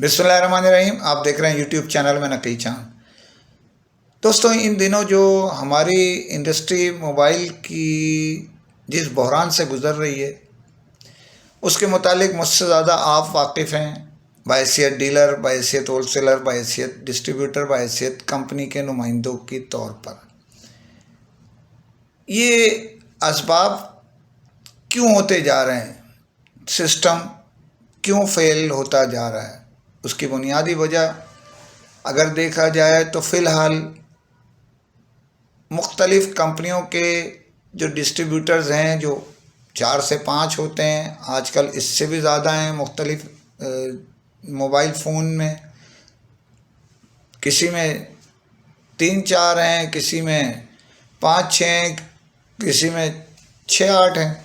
बिस्मिल्लाहिर्रहमानिर्रहीम। आप देख रहे हैं यूट्यूब चैनल में नकली चांद। दोस्तों, इन दिनों जो हमारी इंडस्ट्री मोबाइल की जिस बहरान से गुज़र रही है उसके मुतालिक मुझसे ज़्यादा आप वाकिफ़ हैं, बहैसियत डीलर, बहैसियत होलसेलर, बहैसियत डिस्ट्रीब्यूटर, बहैसियत कंपनी के नुमाइंदों के तौर पर। ये असबाब क्यों होते जा रहे हैं, सिस्टम क्यों फेल होता जा रहा है, उसकी बुनियादी वजह अगर देखा जाए तो फ़िलहाल मुख्तलिफ़ कंपनियों के जो डिस्ट्रीब्यूटर्स हैं, जो 4 से 5 होते हैं, आजकल इससे भी ज़्यादा हैं मुख्तलिफ़ मोबाइल फ़ोन में। किसी में 3-4 हैं, किसी में 5-6 हैं, किसी में 6-8 हैं,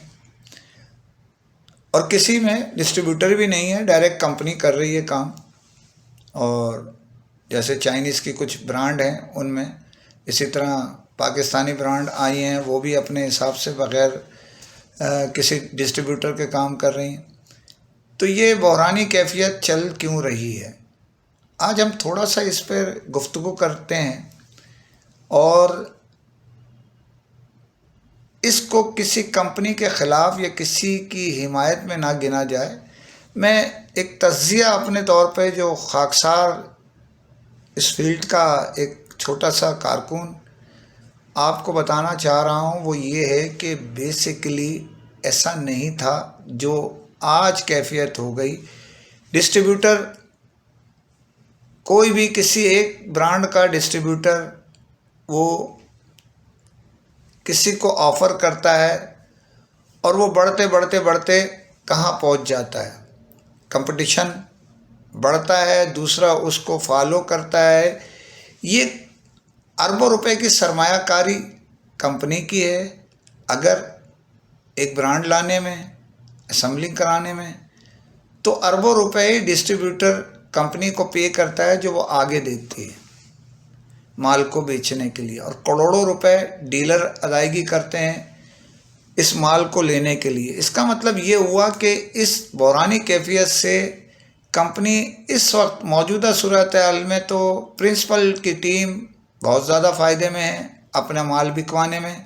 और किसी में डिस्ट्रीब्यूटर भी नहीं है, डायरेक्ट कंपनी कर रही है काम। और जैसे चाइनीज़ की कुछ ब्रांड हैं उनमें, इसी तरह पाकिस्तानी ब्रांड आई हैं, वो भी अपने हिसाब से बग़ैर किसी डिस्ट्रीब्यूटर के काम कर रही हैं। तो ये बहरानी कैफियत चल क्यों रही है, आज हम थोड़ा सा इस पर गुफ्तगू करते हैं। और इसको किसी कंपनी के ख़िलाफ़ या किसी की हिमायत में ना गिना जाए। मैं एक तज़किया अपने तौर पे जो खाकसार इस फील्ड का एक छोटा सा कारकुन आपको बताना चाह रहा हूँ, वो ये है कि बेसिकली ऐसा नहीं था जो आज कैफियत हो गई। डिस्ट्रीब्यूटर, कोई भी किसी एक ब्रांड का डिस्ट्रीब्यूटर वो किसी को ऑफ़र करता है और वो बढ़ते बढ़ते बढ़ते कहाँ पहुँच जाता है। कंपटीशन बढ़ता है, दूसरा उसको फॉलो करता है। ये अरबों रुपए की सरमायाकारी कंपनी की है। अगर एक ब्रांड लाने में, असेंबलिंग कराने में, तो अरबों रुपए डिस्ट्रीब्यूटर कंपनी को पे करता है, जो वो आगे देती है माल को बेचने के लिए, और करोड़ों रुपए डीलर अदायगी करते हैं इस माल को लेने के लिए। इसका मतलब ये हुआ कि इस बहरानी कैफियत से कंपनी इस वक्त मौजूदा सूरत हाल में तो प्रिंसिपल की टीम बहुत ज़्यादा फ़ायदे में है अपना माल बिकवाने में।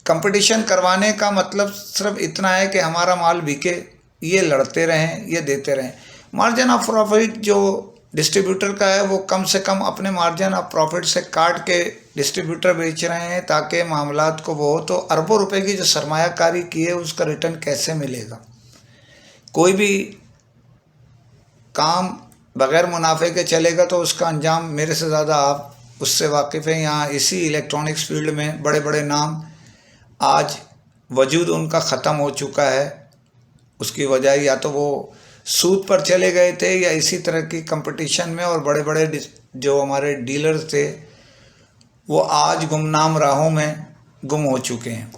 कंपटीशन करवाने का मतलब सिर्फ इतना है कि हमारा माल बिके, ये लड़ते रहें, ये देते रहें। मार्जिन ऑफ प्रॉफिट जो डिस्ट्रीब्यूटर का है वो कम से कम अपने मार्जिन ऑफ प्रॉफिट से काट के डिस्ट्रीब्यूटर बेच रहे हैं ताकि मामलात को वो, तो अरबों रुपए की जो सरमायाकारी की है उसका रिटर्न कैसे मिलेगा। कोई भी काम बग़ैर मुनाफे के चलेगा तो उसका अंजाम मेरे से ज़्यादा आप उससे वाकिफ़ हैं। यहाँ इसी इलेक्ट्रॉनिक्स फील्ड में बड़े बड़े नाम आज वजूद उनका ख़त्म हो चुका है। उसकी वजह या तो वो सूद पर चले गए थे या इसी तरह की कंपटीशन में, और बड़े बड़े जो हमारे डीलर्स थे वो आज गुमनाम राहों में गुम हो चुके हैं।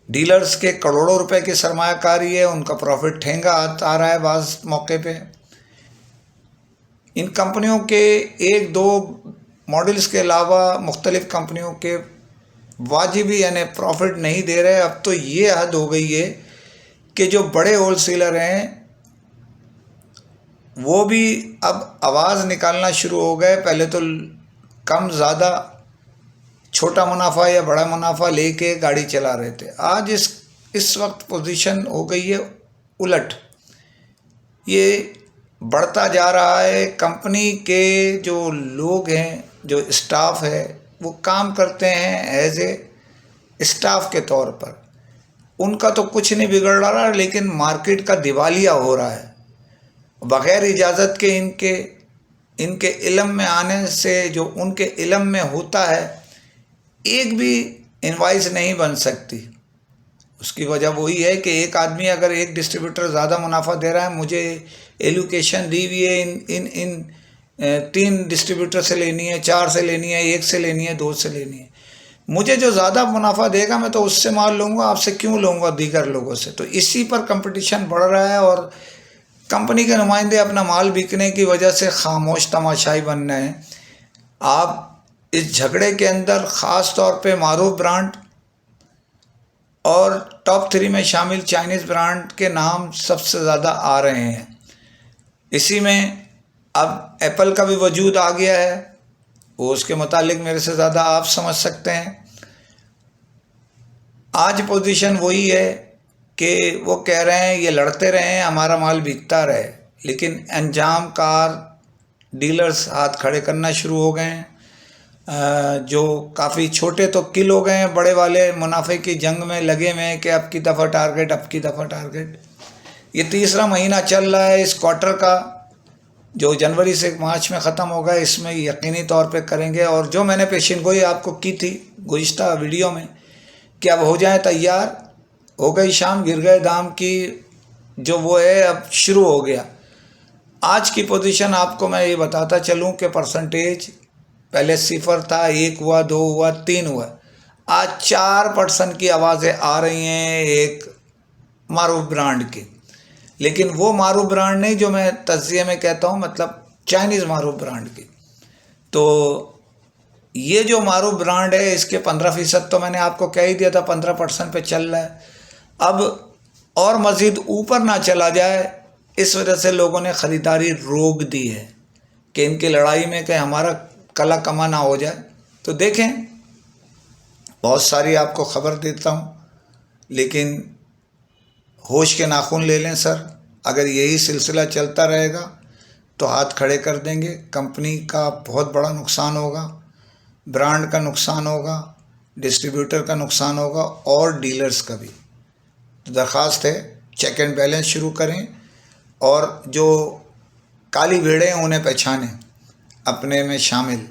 डीलर्स के करोड़ों रुपए की सरमायाकारी है, उनका प्रॉफिट ठेंगा आ रहा है बाज़ मौके पे। इन कंपनियों के 1-2 मॉडल्स के अलावा मुख्तलिफ़ कंपनियों के वाजिबी यानी प्रॉफिट नहीं दे रहे। अब तो ये हद हो गई है कि जो बड़े होलसेलर हैं वो भी अब आवाज़ निकालना शुरू हो गए। पहले तो कम ज़्यादा छोटा मुनाफा या बड़ा मुनाफा लेके गाड़ी चला रहे थे, आज इस वक्त पोजीशन हो गई है उलट। ये बढ़ता जा रहा है। कंपनी के जो लोग हैं, जो स्टाफ है, वो काम करते हैं एज ए स्टाफ के तौर पर। उनका तो कुछ नहीं बिगड़ रहा, लेकिन मार्केट का दिवालिया हो रहा है। बग़ैर इजाज़त के इनके इल्म में आने से जो उनके इल्म में होता है, एक भी इनवाइस नहीं बन सकती। उसकी वजह वही है कि एक आदमी अगर एक डिस्ट्रीब्यूटर ज़्यादा मुनाफा दे रहा है, मुझे एलोकेशन दी हुई है इन 3 डिस्ट्रीब्यूटर से लेनी है, 4 से लेनी है, 1 से लेनी है, 2 से लेनी है, मुझे जो ज़्यादा मुनाफा देगा मैं तो उससे माल लूँगा, आपसे क्यों लूँगा दीगर लोगों से। तो इसी पर कंपटीशन बढ़ रहा है और कंपनी के नुमाइंदे अपना माल बिकने की वजह से खामोश तमाशाई बन रहे हैं। आप इस झगड़े के अंदर ख़ास तौर पे मारूफ ब्रांड और टॉप 3 में शामिल चाइनीज़ ब्रांड के नाम सबसे ज़्यादा आ रहे हैं। इसी में अब एप्पल का भी वजूद आ गया है, वो उसके मुतालिक मेरे से ज़्यादा आप समझ सकते हैं। आज पोजीशन वही है कि वो कह रहे हैं ये लड़ते रहें, हमारा माल बिकता रहे, लेकिन अंजाम कार डीलर्स हाथ खड़े करना शुरू हो गए हैं। जो काफ़ी छोटे तो किल हो गए हैं, बड़े वाले मुनाफे की जंग में लगे हुए हैं कि अब की दफ़ा टारगेट, अब की दफ़ा टारगेट। ये तीसरा महीना चल रहा है इस क्वार्टर का, जो जनवरी से मार्च में ख़त्म होगा, इसमें यकीनी तौर पे करेंगे। और जो मैंने पेशिनगोई आपको की थी गुज़िश्ता वीडियो में कि अब हो जाए तैयार, हो गई शाम, गिर गए दाम की जो वो है अब शुरू हो गया। आज की पोजीशन आपको मैं ये बताता चलूँ कि परसेंटेज पहले 0 था, 1 हुआ, 2 हुआ, 3 हुआ, आज 4% की आवाज़ें आ रही हैं एक मारूफ ब्रांड की। लेकिन वो मारूफ ब्रांड नहीं जो मैं तज़किये में कहता हूँ, मतलब चाइनीज़ मारूफ ब्रांड की। तो ये जो मारूफ ब्रांड है इसके 15% तो मैंने आपको कह ही दिया था, 15% पे चल रहा है। अब और मज़ीद ऊपर ना चला जाए, इस वजह से लोगों ने ख़रीदारी रोक दी है कि इनकी लड़ाई में कि हमारा कला कमा ना हो जाए। तो देखें, बहुत सारी आपको ख़बर देता हूँ, लेकिन होश के नाखून ले लें सर। अगर यही सिलसिला चलता रहेगा तो हाथ खड़े कर देंगे। कंपनी का बहुत बड़ा नुकसान होगा, ब्रांड का नुकसान होगा, डिस्ट्रीब्यूटर का नुकसान होगा और डीलर्स का भी। तो दरख्वास्त है, चेक एंड बैलेंस शुरू करें और जो काली भेड़ें हैं उन्हें पहचानें, अपने में शामिल।